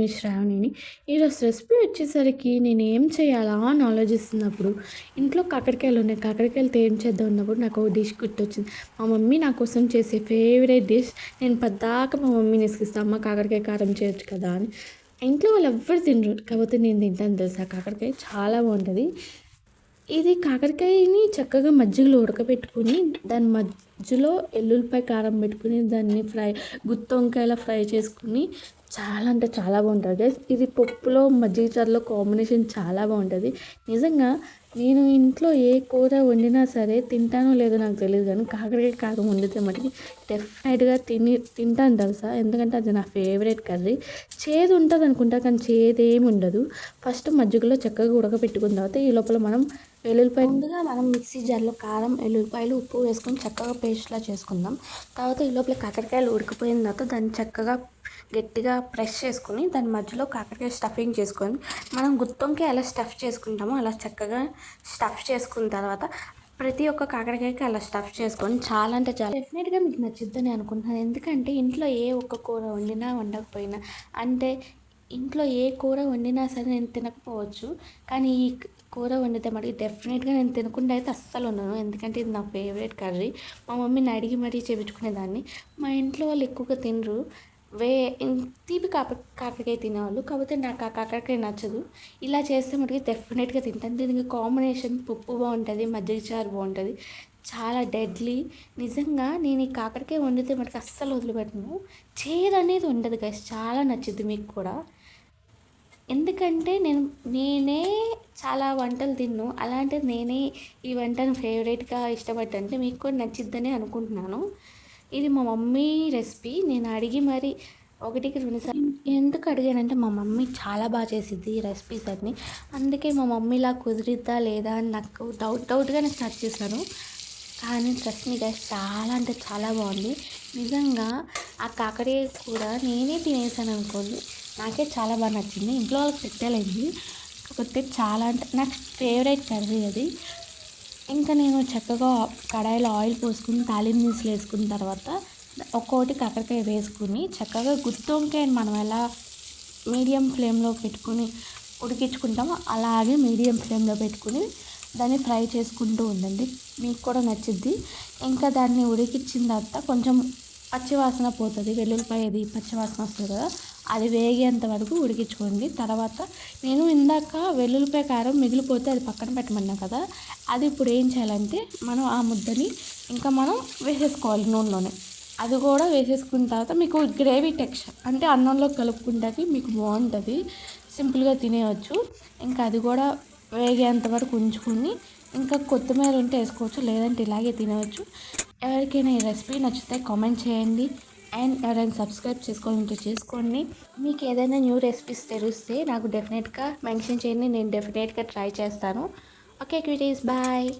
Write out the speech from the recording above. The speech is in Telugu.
మీ శ్రావణిని. ఈరోజు రెసిపీ వచ్చేసరికి నేనేం చేయాలా అని ఆలోచిస్తున్నప్పుడు ఇంట్లో కాకరకాయలు ఉన్నాయి. కాకరకాయలతో ఏం చేద్దాం అన్నప్పుడు నాకు ఒక డిష్ గుర్తొచ్చింది. మా మమ్మీ నా కోసం చేసే ఫేవరెట్ డిష్. నేను పద్దాక మా మమ్మీని ఇసుకిస్తాను, అమ్మ కాకరకాయ కారం చేయొచ్చు కదా అని. ఇంట్లో వాళ్ళు ఎవ్వరు తినరు, కాకపోతే నేను తింటాను తెలుసా. కాకరకాయ చాలా బాగుంటుంది. ఇది కాకరకాయని చక్కగా మజ్జిగలో ఉడకబెట్టుకుని దాని మధ్యలో ఎల్లుల్లిపాయ కారం పెట్టుకుని దాన్ని గుత్తి వంకాయలా ఫ్రై చేసుకుని చాలా అంటే చాలా బాగుంటుంది గైస్. ఇది పప్పులో మజ్జిగ చారులో కాంబినేషన్ చాలా బాగుంటుంది నిజంగా. నేను ఇంట్లో ఏ కూర వండినా సరే తింటానో లేదో నాకు తెలియదు, కానీ కాకరకాయ కారం వండితే మటుకి డెఫినెట్గా తింటాను తెలుసా. ఎందుకంటే అది నా ఫేవరెట్ కర్రీ. చేదు ఉంటుంది అనుకుంటా, కానీ చేదేమి ఉండదు. ఫస్ట్ మజ్జిగలో చక్కగా ఉడకబెట్టుకున్న తర్వాత ఈ లోపల మనం ముందుగా మనం మిక్సీ జార్లో కారం, ఎల్లుల్లిపాయలు, ఉప్పు వేసుకొని చక్కగా పేస్ట్లా చేసుకుందాం. తర్వాత ఈ లోపల కాకరకాయలు ఉడికిపోయిన తర్వాత దాన్ని చక్కగా గట్టిగా ప్రెస్ చేసుకుని దాని మధ్యలో కాకరకాయ స్టఫింగ్ చేసుకొని మనం గుత్తొంకి ఎలా స్టఫ్ చేసుకుంటామో అలా చక్కగా స్టఫ్ చేసుకున్న తర్వాత ప్రతి ఒక్క కాకరకాయకి అలా స్టఫ్ చేసుకొని చాలా అంటే చాలా డెఫినెట్గా మీకు నచ్చుద్దని అనుకుంటున్నాను. ఎందుకంటే ఇంట్లో ఏ ఒక్క కూర వండినా వండకపోయినా, అంటే ఇంట్లో ఏ కూర వండినా సరే నేను తినకపోవచ్చు, కానీ ఈ కూర వండితే మరి డెఫినెట్గా నేను తినకుండా అయితే అస్సలు ఉన్నాను. ఎందుకంటే ఇది నా ఫేవరెట్ కర్రీ. మా మమ్మీని అడిగి మరీ చేయించుకునేదాన్ని. మా ఇంట్లో వాళ్ళు ఎక్కువగా తినరు, తీపి కాకరకాయ తినేవాళ్ళు, కాకపోతే నాకు ఆ కాకరకాయ నచ్చదు. ఇలా చేస్తే మటుకు డెఫినెట్గా తింటాను. దీనికి కాంబినేషన్ పప్పు బాగుంటుంది, మజ్జిగ చారు బాగుంటుంది, చాలా డెడ్లీ. నిజంగా నేను ఈ కాకరకాయ వండితే మటుకు అస్సలు వదిలిపెట్టను. చేదు అనేది ఉండదు గైస్, చాలా నచ్చుద్ది మీకు కూడా. ఎందుకంటే నేనే చాలా వంటలు తిన్ను, అలాంటిది నేనే ఈ వంటను ఫేవరెట్గా ఇష్టపడ్డంటే మీకు కూడా నచ్చిద్దని అనుకుంటున్నాను. ఇది మా మమ్మీ రెసిపీ. నేను అడిగి మరి 1కి 2 సార్లు ఎందుకు అడిగానంటే మా మమ్మీ చాలా బాగా చేసిద్ది ఈ రెసిపీస్ అన్నీ. అందుకే మా మమ్మీలా కుదిరిద్దా లేదా అని నాకు డౌట్గానే స్టార్ట్ చేశాను. కానీ ట్రస్ట్ మీ గైస్, చాలా అంటే చాలా బాగుంది నిజంగా. ఆ కాకరకాయ కూడా నేనే తినేసాను అనుకోండి, నాకే చాలా బాగా నచ్చింది. ఇంట్లో వాళ్ళకి పెట్టలేదు, కాకపోతే చాలా అంటే నాకు ఫేవరెట్ కర్రీ అది. ఇంకా నేను చక్కగా కడాయిలో ఆయిల్ పోసుకుని తాలింపు దినుసులు వేసుకున్న తర్వాత ఒక్కొక్కటి కాకరకాయ వేసుకుని చక్కగా గుత్తి వంకాయని మనం ఎలా మీడియం ఫ్లేమ్లో పెట్టుకుని ఉడికించుకుంటామో అలాగే మీడియం ఫ్లేమ్లో పెట్టుకుని దాన్ని ఫ్రై చేసుకుంటూ ఉండండి, మీకు కూడా నచ్చుద్ది. ఇంకా దాన్ని ఉడికించిన తర్వాత కొంచెం పచ్చివాసన పోతుంది, వెల్లుల్లిపాయది పచ్చివాసన వస్తుంది కదా, అది వేగేంత వరకు ఉడికించుకోండి. తర్వాత నేను ఇందాక వెల్లుల్లిపాయ కారం మిగిలిపోతే అది పక్కన పెట్టమన్నా కదా, అది ఇప్పుడు ఏం చేయాలంటే మనం ఆ ముద్దని ఇంకా మనం వేసేసుకోవాలి నూనెలోనే. అది కూడా వేసేసుకున్న తర్వాత మీకు గ్రేవీ టెక్స్చర్ అంటే అన్నంలో కలుపుకుంటాకి మీకు బాగుంటుంది, సింపుల్గా తినేయచ్చు. ఇంకా అది కూడా వేగేంత వరకు ఉంచుకొని ఇంకా కొత్తిమీర ఉంటే వేసుకోవచ్చు, లేదంటే ఇలాగే తినవచ్చు. ఎవరికైనా ఈ రెసిపీ నచ్చితే కామెంట్ చేయండి, అండ్ ఎవరైనా సబ్స్క్రైబ్ చేసుకోవాలంటే చేసుకోండి. మీకు ఏదైనా న్యూ రెసిపీస్ తెలిస్తే నాకు డెఫినెట్గా మెన్షన్ చేయండి, నేను డెఫినెట్గా ట్రై చేస్తాను. Okay cuties, bye.